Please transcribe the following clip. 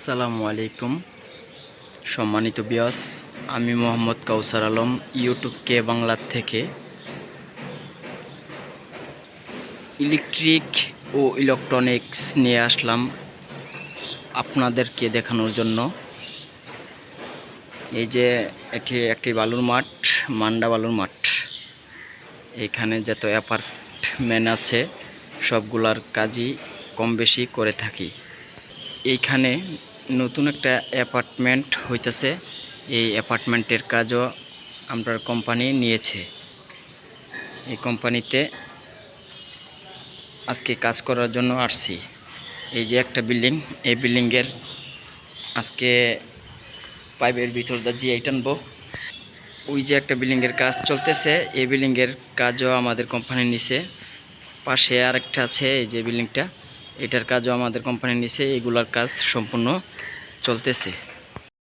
আসসালামু আলাইকুম সম্মানিত ভিউয়ার্স, আমি মোহাম্মদ কাউসার আলম ইউটিউব কে বাংলা থেকে ইলেকট্রিক ও ইলেকট্রনিক্স নিয়ে আসলাম আপনাদেরকে দেখানোর জন্য। এই যে এটি একটি বালুর মাঠ, মান্ডা বালুর মাঠ। এখানে যত অ্যাপার্টমেন্ট আছে সবগুলার কাজই কম বেশি করে থাকি। এইখানে নতুন একটা অ্যাপার্টমেন্ট হইতেছে, এই অ্যাপার্টমেন্টের কাজও আমরা কোম্পানি নিয়েছে। এই কোম্পানিতে আজকে কাজ করার জন্য আসছি। এই যে একটা বিল্ডিং, এই বিল্ডিংয়ের আজকে পাইপের ভিতর দিয়ে টানবো। ওই যে একটা বিল্ডিংয়ের কাজ চলতেছে, এই বিল্ডিংয়ের কাজও আমাদের কোম্পানি নিছে। পাশে আরেকটা আছে, এই যে বিল্ডিংটা, এটার কাজও আমাদের কোম্পানি নিছে। এগুলার কাজ সম্পূর্ণ চলতেছে।